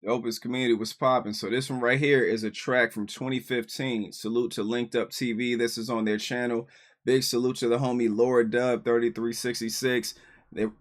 The Opus community was popping. So this one right here is a track from 2015. Salute to Linked Up TV. This is on their channel. Big salute to the homie Laura Dub 3366.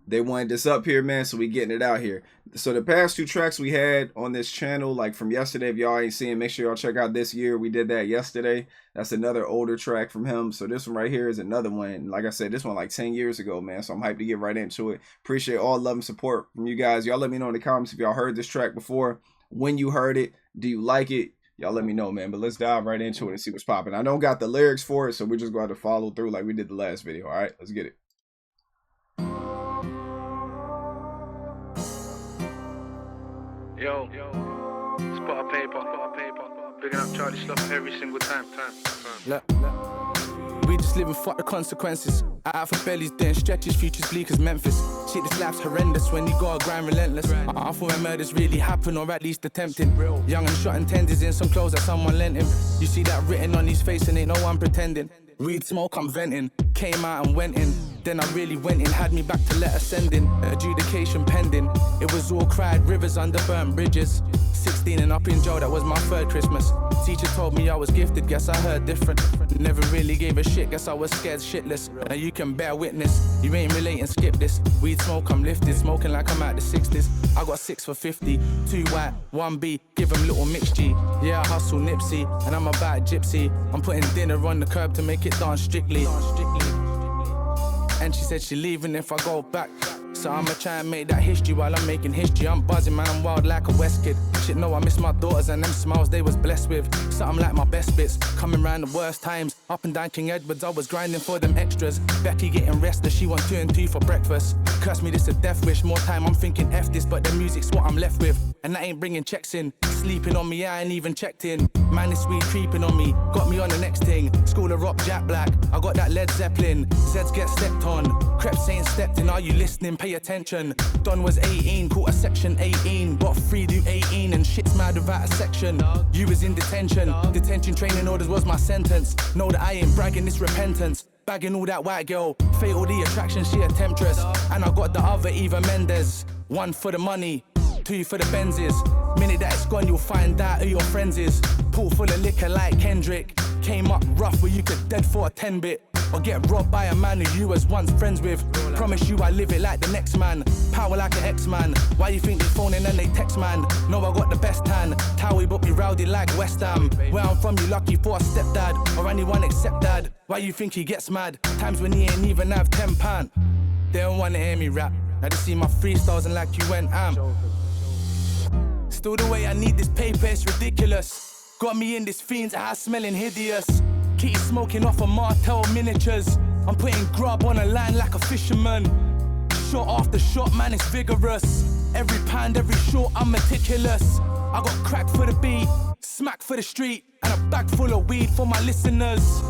They wanted this up here, man, so we getting it out here. So the past two tracks we had on this channel, like from yesterday, if y'all ain't seen, make sure y'all check out This Year. We did that yesterday. That's another older track from him. So this one right here is another one. Like I said, this one like 10 years ago, man. So I'm hyped to get right into it. Appreciate all love and support from you guys. Y'all let me know in the comments if y'all heard this track before, when you heard it, do you like it? Y'all let me know, man. But let's dive right into it and see what's popping. I don't got the lyrics for it, so we're just going to follow through like we did the last video. All right, let's get it. Yo, spot of paper, picking up Charlie Slough every single time. Look, we just living, fuck the consequences. Out for bellies, doing stretches, futures bleak as Memphis. Shit, this life's horrendous when you gotta grind relentless. I thought when murders really happen, or at least attempting. Young and shot and tenders in some clothes that someone lent him. You see that written on his face and ain't no one pretending. Weed smoke, I'm venting. Came out and went in. Then I really went in, had me back to letter sending. Adjudication pending. It was all cried rivers under burnt bridges. 16 and up in jail, that was my third Christmas. Teacher told me I was gifted, guess I heard different. Never really gave a shit, guess I was scared shitless. Now you can bear witness, you ain't relating, skip this. Weed smoke, I'm lifted, smoking like I'm out the 60s. I got 6 for 50, 2 white, 1 B, give 'em little mix G. Yeah, I hustle Nipsey, and I'm about gypsy. I'm putting dinner on the curb to make it dance strictly. And she said she leaving if I go back. So I'ma try and make that history while I'm making history. I'm buzzing, man, I'm wild like a West kid. Shit, no, I miss my daughters and them smiles they was blessed with. Something like my best bits, coming round the worst times. Up and down King Edwards, I was grinding for them extras. Becky getting restless, she want 2 and 2 for breakfast. Curse me, this a death wish. More time I'm thinking F this, but the music's what I'm left with. And that ain't bringing checks in. Sleeping on me, I ain't even checked in. Man, this weed creeping on me, got me on the next thing. School of rock, Jack Black, I got that Led Zeppelin. Zeds get stepped on, Creps ain't stepped in. Are you listening? Pay attention. Don was 18, caught a section 18. Got 3 to 18 and shit's mad without a section. You was in detention, detention training orders was my sentence. Know that I ain't bragging, this repentance. Bagging all that white girl, fatal the attraction, she a temptress. And I got the other Eva Mendes. 1 for the money, 2 for the Benzes. Minute that it's gone, you'll find out who your friends is. Pool full of liquor like Kendrick. Came up rough where you could dead for a 10-bit. Or get robbed by a man who you was once friends with. Promise you I live it like the next man. Power like an X-man. Why you think they phoning and they text man? No, I got the best hand. Towie but be rowdy like West Ham. Where I'm from, you lucky for a stepdad. Or anyone except dad. Why you think he gets mad? Times when he ain't even have £10. They don't wanna hear me rap. Now they see my freestyles and like you went am. Still the way I need this paper, it's ridiculous. Got me in this fiend's house smelling hideous. Keep smoking off of Martel miniatures. I'm putting grub on a line like a fisherman. Shot after shot, man, it's vigorous. Every pound, every shot, I'm meticulous. I got crack for the beat, smack for the street, and a bag full of weed for my listeners.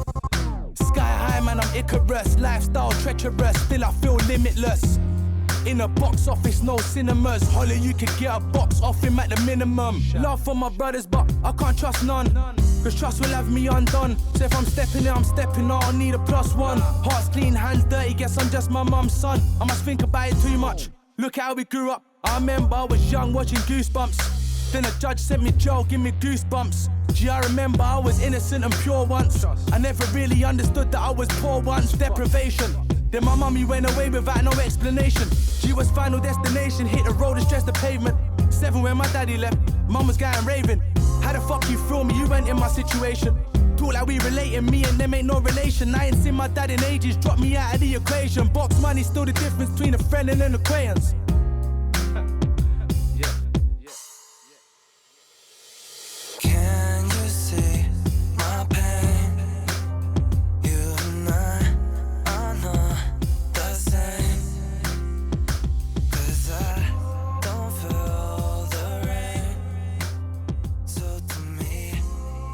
Sky high, man, I'm Icarus. Lifestyle treacherous, still I feel limitless. In a box office, no cinemas. Holly, you could get a box off him at the minimum. Love for my brothers, but I can't trust none. Cause trust will have me undone. So if I'm stepping in, I'm stepping out, I need a +1. Heart's clean, hands dirty, guess I'm just my mum's son. I must think about it too much. Look how we grew up. I remember I was young watching Goosebumps. Then a judge sent me jail, give me goosebumps. Gee, I remember I was innocent and pure once. I never really understood that I was poor once. Deprivation. Then my mummy went away without no explanation. She was final destination, hit the road and stressed the pavement. 7 when my daddy left, mum was going raving. How the fuck you feel me, you went in my situation. Talk like we relating, me and them ain't no relation. I ain't seen my dad in ages, drop me out of the equation. Box money, still the difference between a friend and an acquaintance. Can you see my pain? You and I are not the same. 'Cause I don't feel the rain. So to me,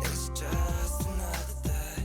it's just another day.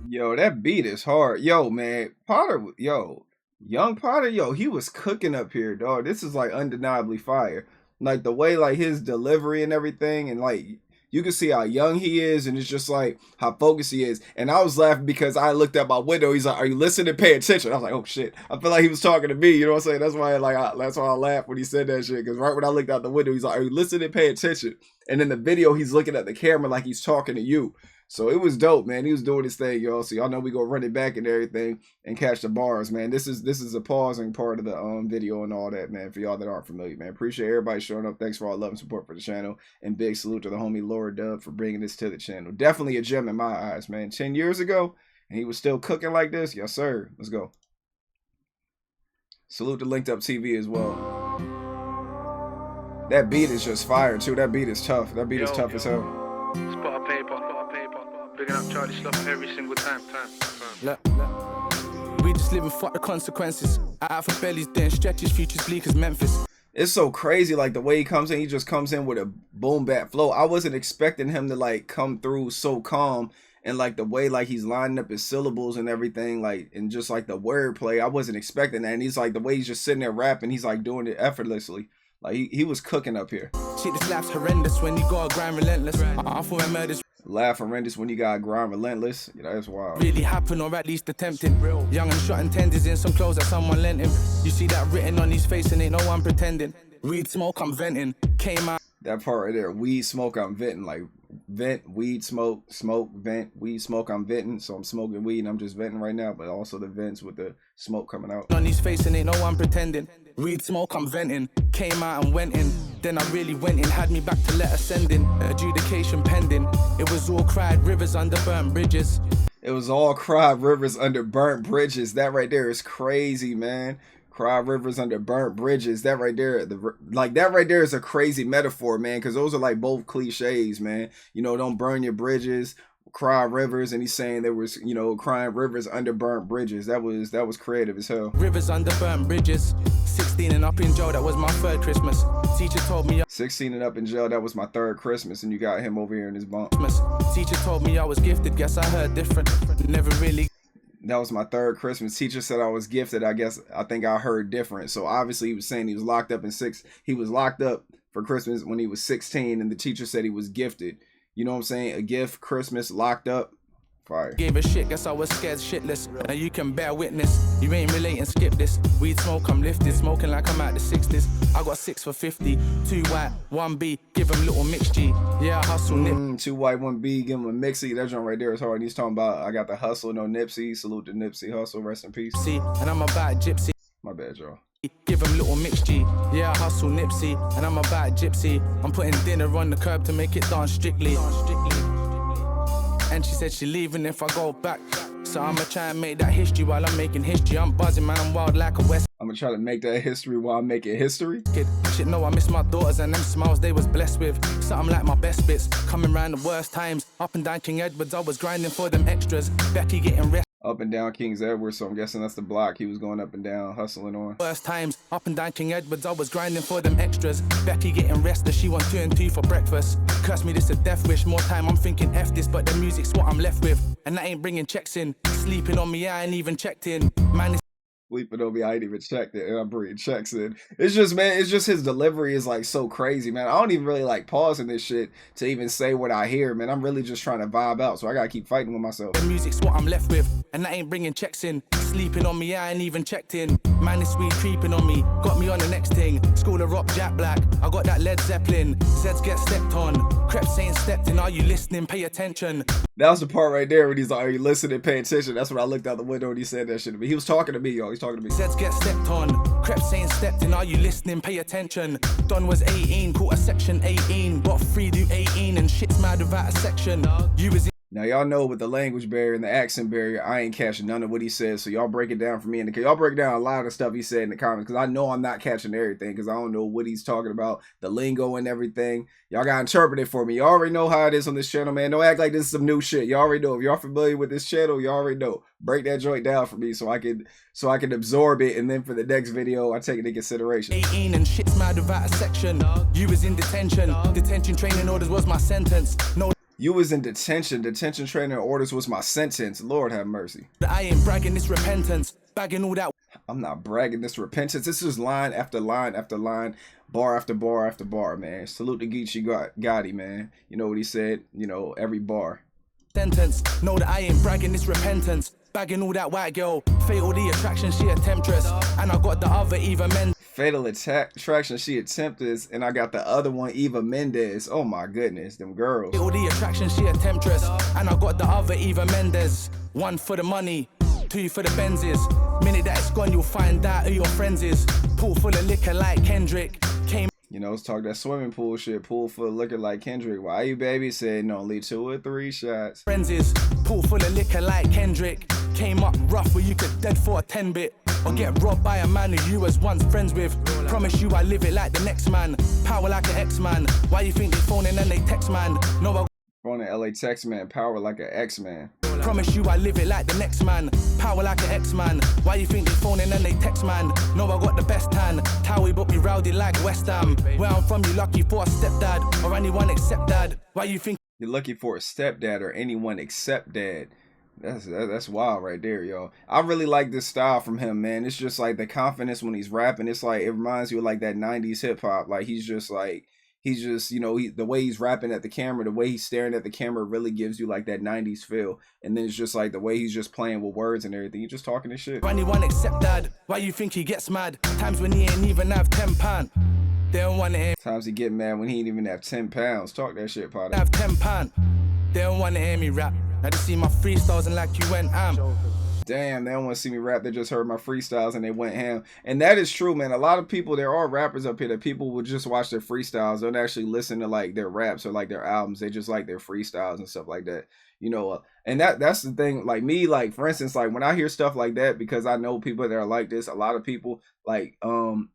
Yo, that beat is hard. Yo, man, Potter, yo, young Potter, yo, he was cooking up here, dog. This is like undeniably fire. Like the way like his delivery and everything, and like You can see how young he is, and it's just like how focused he is. And I was laughing because I looked out my window. He's like, "Are you listening? Pay attention." I was like, "Oh shit!" I feel like he was talking to me. You know what I'm saying? That's why that's why I laughed when he said that shit. Because right when I looked out the window, he's like, "Are you listening? Pay attention." And in the video, he's looking at the camera like he's talking to you. So it was dope, man. He was doing his thing, y'all. So y'all know we go run it back and everything and catch the bars, man. This is a pausing part of the video and all that, man. For y'all that aren't familiar, man. Appreciate everybody showing up. Thanks for all love and support for the channel. And big salute to the homie Lord Dub for bringing this to the channel. Definitely a gem in my eyes, man. 10 years ago, and he was still cooking like this. Yes, sir. Let's go. Salute to Linked Up TV as well. That beat is just fire, too. That beat is tough. That beat is tough as hell. Spot paper. Picking up Charlie Slough every single time. Look. We just live and fuck the consequences. Out for bellies, then stretches, futures bleak as Memphis. It's so crazy, like the way he comes in, he just comes in with a boom bap flow. I wasn't expecting him to like come through so calm, and like the way like he's lining up his syllables and everything, like, and just like the wordplay, I wasn't expecting that. And he's like, the way he's just sitting there rapping, he's like doing it effortlessly. Like he was cooking up here. Shit, this life's horrendous when you gotta grind relentless. I thought my murders Laugh horrendous when you got grind relentless. Yeah, that's wild. really happen, or at least attempting. Young and shot and tenders in some clothes that someone lent him. You see that written on his face and ain't no one pretending. Weed smoke, I'm venting. Came out. That part right there, weed smoke, I'm venting. Like vent, weed, smoke, vent, weed, smoke, I'm venting. So I'm smoking weed and I'm just venting right now, but also the vents with the smoke coming out. On his face and ain't no one pretending. Weed smoke, I'm venting. Came out and went in. Then I really went in. Had me back to letter sending. Adjudication pending. It was all cried rivers under burnt bridges. It was all cried rivers under burnt bridges. That right there is crazy, man. Cry rivers under burnt bridges. That right there, that right there is a crazy metaphor, man, because those are like both cliches, man. You know, don't burn your bridges, cry rivers, and he's saying there was, you know, crying rivers under burnt bridges. That was creative as hell. Rivers under burnt bridges. 16 and up in jail, that was my third Christmas. Teacher told me 16 and up in jail, that was my third Christmas, and you got him over here in his bunk. Teacher told me I was gifted, guess I heard different. Never really. That was my third Christmas. Teacher said I was gifted. I think I heard different. So obviously he was saying he was locked up he was locked up for Christmas when he was 16, and the teacher said he was gifted. You know what I'm saying? A gift, Christmas, locked up. Fire. Gave a shit, guess I was scared shitless. Now you can bear witness. You ain't relating, skip this. Weed smoke, I'm lifted. Smoking like I'm out the 60s. I got 6 for 50. 2 white, 1 B. Give him little mix G. Yeah, I hustle nip. 2 white, 1 B. Give him a mixy. That joint right there is hard. And he's talking about I got the hustle, no Nipsey. Salute to Nipsey Hustle. Rest in peace. See, and I'm about gypsy. My bad, y'all. Give him little mix G. Yeah, I hustle Nipsey. And I'm about gypsy. I'm putting dinner on the curb to make it dance strictly. And she said she leaving if I go back. So I'ma try and make that history while I'm making history. I'm buzzing, man, I'm wild like a West. I'm gonna try to make that history while I'm making history. Kid, shit, no, I miss my daughters and them smiles they was blessed with. Something like my best bits. Coming round the worst times. Up and down King Edwards, I was grinding for them extras. Becky getting rest. Up and down King's Edward, so I'm guessing that's the block he was going up and down, hustling on. Worst times, up and down King Edwards, I was grinding for them extras. Becky getting restless, she want 2 and 2 for breakfast. Curse me, this a death wish. More time, I'm thinking F this, but the music's what I'm left with. And that ain't bringing checks in. Sleeping on me, I ain't even checked in. Man, Sleeping on me, I ain't even checked it, and I'm bringing checks in. It's just, man, it's just his delivery is like so crazy, man. I don't even really like pausing this shit to even say what I hear, man. I'm really just trying to vibe out, so I gotta keep fighting with myself. The music's what I'm left with, and that ain't bringing checks in. Sleeping on me, I ain't even checked in. Man, this weed creeping on me, got me on the next thing. School of Rock, Jack Black, I got that Led Zeppelin. Zeds get stepped on, Creps ain't stepped in. Are you listening? Pay attention. That was the part right there when he's like, are you listening? Pay attention. That's when I looked out the window and he said that shit to me. He was talking to me, y'all. He's talking to me. Zeds get stepped on, Creps ain't stepped in. Are you listening? Pay attention. Don was 18, caught a section 18. Got 3 to 18 and shit's mad without a section. You was Now, y'all know with the language barrier and the accent barrier, I ain't catching none of what he says. So y'all break it down for me. And y'all break down a lot of stuff he said in the comments. Because I know I'm not catching everything. Because I don't know what he's talking about. The lingo and everything. Y'all got to interpret it for me. Y'all already know how it is on this channel, man. Don't act like this is some new shit. Y'all already know. If y'all familiar with this channel, y'all already know. Break that joint down for me so I can absorb it. And then for the next video, I take it into consideration. 18 and shit's mad without a section. You was in detention. Detention training orders was my sentence. No. You was in detention. Detention training orders was my sentence. Lord have mercy. I ain't bragging this repentance. Bagging all that. I'm not bragging this repentance. This is line after line after line. bar after bar after bar, man. Salute to Geechee Gotti, man. You know what he said? You know, every bar. Sentence, know that I ain't bragging, it's repentance. Bagging all that white girl, fatal the attraction, she a temptress. And I got the other Eva Mendes. Fatal attraction, she a temptress, and I got the other one, Eva Mendes. Oh my goodness, them girls. Fatal the attraction, she a temptress. And I got the other Eva Mendes. One for the money, two for the Benzes. Minute that it's gone, you'll find out who your friends is. Pool full of liquor like Kendrick. Came. You know, let's talk that swimming pool shit. Pool full of liquor like Kendrick. Why you baby said only 2 or 3 shots? Friends is pool full of liquor like Kendrick. Came up rough where you could dead for a 10-bit. Or get robbed by a man who you was once friends with. Promise you I live it like the next man. Power like an X-man. Why you think they phoning and they text man? No, I On the LA Tex man, power like an X-Man. promise you I live it like the next man. Power like an X-man. Why you think they phoning and they text man? No, I got the best hand. Towie but me rowdy like West Ham. Where I'm from, you lucky for a stepdad or anyone except dad. Why you think You're lucky for a stepdad or anyone except dad. That's wild right there, yo. I really like this style from him, man. It's just like the confidence when he's rapping. It's like it reminds you of like that 90s hip hop. Like he's just, you know, the way he's rapping at the camera, the way he's staring at the camera really gives you like that 90s feel. And then it's just like the way he's just playing with words and everything. He's just talking this shit. anyone except dad? Why you think he gets mad? Times when he ain't even have £10. They don't want to hear Times he get mad when he ain't even have 10 pounds. Talk that shit, Potter. have £10. They don't want to hear me rap. Now they see my freestyles and like you went am. Damn, they don't want to see me rap. They just heard my freestyles and they went ham. And that is true, man. A lot of people, there are rappers up here that people will just watch their freestyles. Don't actually listen to like their raps or like their albums. They just like their freestyles and stuff like that. You know, and that's the thing. Like me, like for instance, like when I hear stuff like that, because I know people that are like this, a lot of people like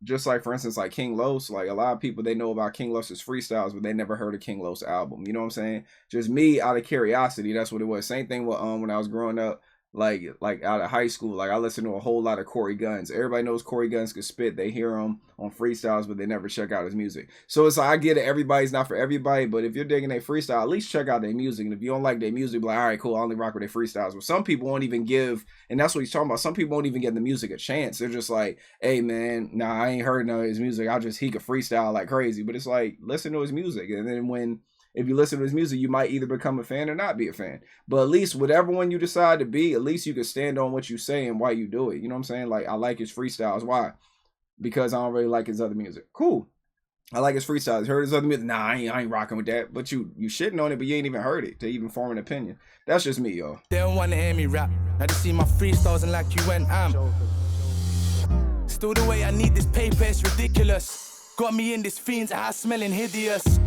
just like for instance, like King Los, like a lot of people they know about King Los's freestyles, but they never heard a King Los album. You know what I'm saying? Just me out of curiosity. That's what it was. Same thing with when I was growing up. Like out of high school, like I listened to a whole lot of Corey Guns. Everybody knows Corey Guns could spit. They hear him on freestyles, but they never check out his music. So it's like I get it. Everybody's not for everybody, but if you're digging their freestyle, at least check out their music. And if you don't like their music, be like, all right, cool, I only rock with their freestyles. But some people won't even give, and that's what he's talking about. Some people won't even give the music a chance. They're just like, hey man, nah, I ain't heard none of his music. He could freestyle like crazy. But it's like, listen to his music, and then if you listen to his music, you might either become a fan or not be a fan. But at least whatever one you decide to be, at least you can stand on what you say and why you do it. You know what I'm saying? Like, I like his freestyles. Why? Because I don't really like his other music. Cool. I like his freestyles. Heard his other music? Nah, I ain't rocking with that. But you shitting on it, but you ain't even heard it to even form an opinion. That's just me, yo. They don't want to hear me rap. Now they see my freestyles and like you went am. Still the way I need this paper, it's ridiculous. Got me in this fiend's ass smelling hideous.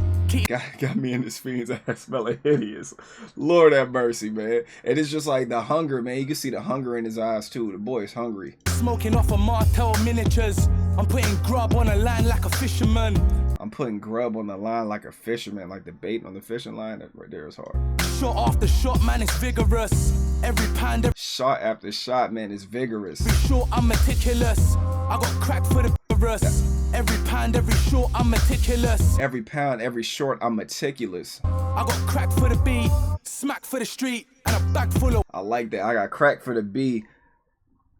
Got me in this fiends ass smelling hideous. Lord have mercy, man. And it's just like the hunger, man. You can see the hunger in his eyes too. The boy is hungry. Smoking off of Martel miniatures. I'm putting grub on a line like a fisherman. I'm putting grub on the line like a fisherman, like the bait on the fishing line. That right there is hard. Shot after shot, man, it's vigorous. Every pound, every Shot after shot, man, is vigorous. shot, I'm meticulous. I got crack for the virus. Every pound, every shot, I'm meticulous. Every pound, every short, I'm meticulous. I got crack for the beat, smack for the street, and a bag full of I like that. I got crack for the B,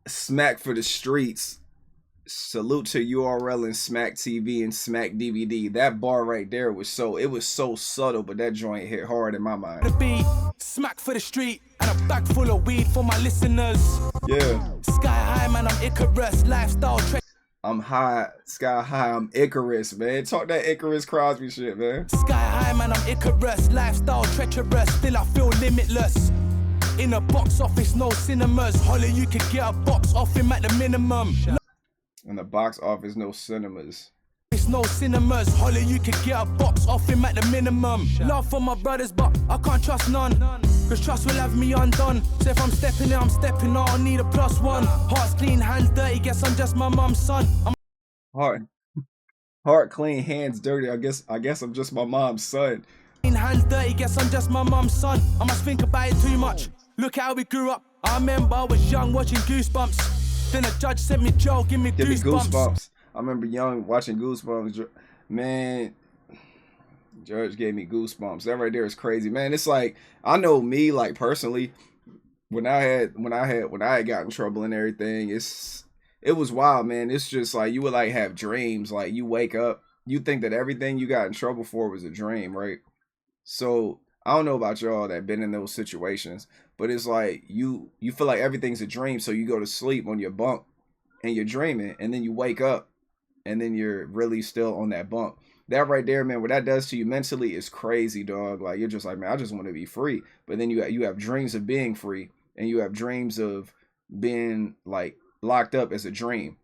smack for the streets. Salute to URL and Smack TV and Smack DVD. That bar right there was so subtle, but that joint hit hard in my mind. the beat, smack for the street, and a bag full of weed for my listeners. Yeah. Sky high, man, I'm Icarus, lifestyle I'm high, sky high, I'm Icarus, man. Talk that Icarus Crosby shit, man. Sky high, man, I'm Icarus, lifestyle treacherous, still I feel limitless. In a box office, no cinemas. Holly, you could get a box off him at the minimum. In the box office, no cinemas. It's no cinemas. Holly, you could get a box off him at the minimum. Love for my brothers, but I can't trust none. Cause trust will have me undone. So if I'm stepping in, I'm stepping out. I need a +1. Heart's clean, hands dirty. Guess I'm just my mum's son. Heart clean, hands dirty. I guess I'm just my mom's son. Hands dirty, guess I'm just my mum's son. I must think about it too much. Look how we grew up. I remember I was young watching Goosebumps. Then a judge sent me Joe, give me goosebumps. I remember young watching Goosebumps. Man, Judge gave me goosebumps. That right there is crazy, man. It's like I know me, like personally, when I had got in trouble and everything, it was wild, man. It's just like you would like have dreams, like you wake up you think that everything you got in trouble for was a dream, right? So I don't know about y'all that been in those situations, but it's like you feel like everything's a dream, so you go to sleep on your bunk and you're dreaming, and then you wake up and then you're really still on that bunk. That right there, man, what that does to you mentally is crazy, dog. Like you're just like, man, I just want to be free. But then you have dreams of being free, and you have dreams of being like locked up as a dream.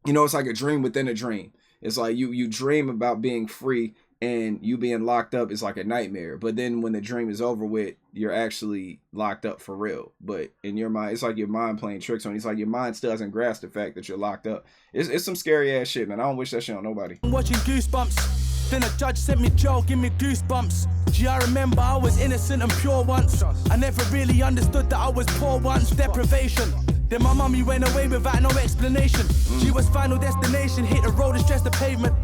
You know, it's like a dream within a dream. It's like you dream about being free, and you being locked up is like a nightmare. But then when the dream is over with, you're actually locked up for real. But in your mind, it's like your mind playing tricks on you. It's like your mind still doesn't grasp the fact that you're locked up. It's some scary ass shit, man. I don't wish that shit on nobody. I'm watching Goosebumps. Then a judge sent me jail, give me goosebumps. Gee, I remember I was innocent and pure once. I never really understood that I was poor once. Deprivation. Then my mummy went away without no explanation. She was final destination, hit the road and stretch the pavement.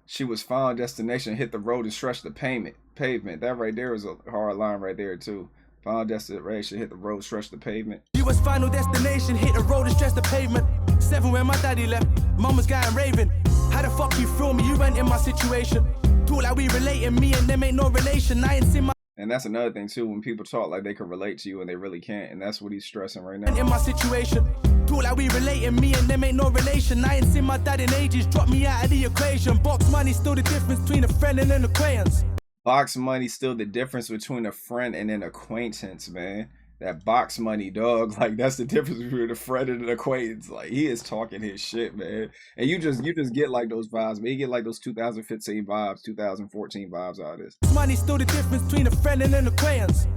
She was final destination, hit the road and stretch the pavement. That right there is a hard line right there too. Final destination, hit the road, stretch the pavement. She was final destination, hit the road and stretch the pavement. 7 when my daddy left, mum was going raving. How the fuck you feel me? You went in my situation. Talk like we relating, me and them ain't no relation. I ain't seen my. And that's another thing too, when people talk like they can relate to you and they really can't, and that's what he's stressing right now. In my situation, talk like we relating, me and them ain't no relation. I ain't seen my dad in ages, drop me out of the equation. Box money still the difference between a friend and an acquaintance. Box money still the difference between a friend and an acquaintance, man. That box money, dog. Like that's the difference between a friend and an acquaintance. Like he is talking his shit, man. And you just get like those vibes, man. You get like those 2015 vibes, 2014 vibes out of this. Money still the difference between a friend and an acquaintance.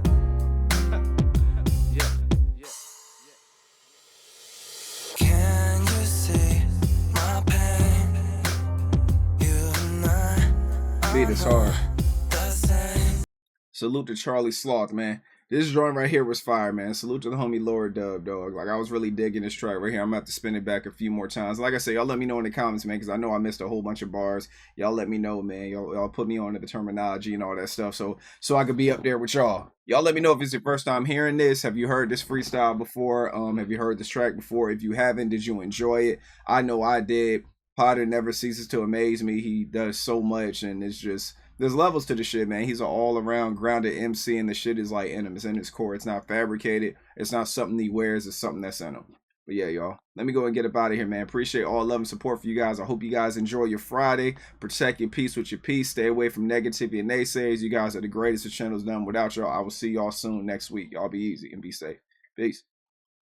Can you see my pain? You and I Beat is hard. the same. Salute to Charlie Sloth, man. This joint right here was fire, man. Salute to the homie Lord Dub, dog. Like, I was really digging this track right here. I'm going to have to spin it back a few more times. Like I said, y'all let me know in the comments, man, because I know I missed a whole bunch of bars. Y'all let me know, man. Y'all put me on to the terminology and all that stuff so I could be up there with y'all. Y'all let me know if it's your first time hearing this. Have you heard this freestyle before? Have you heard this track before? If you haven't, did you enjoy it? I know I did. Potter never ceases to amaze me. He does so much, and it's just... there's levels to the shit, man. He's an all-around grounded MC, and the shit is like in him. It's in his core. It's not fabricated. It's not something he wears. It's something that's in him. But yeah, y'all. Let me go and get up out of here, man. Appreciate all love and support for you guys. I hope you guys enjoy your Friday. Protect your peace with your peace. Stay away from negativity and naysayers. You guys are the greatest. The channel's done without y'all. I will see y'all soon next week. Y'all be easy and be safe. Peace.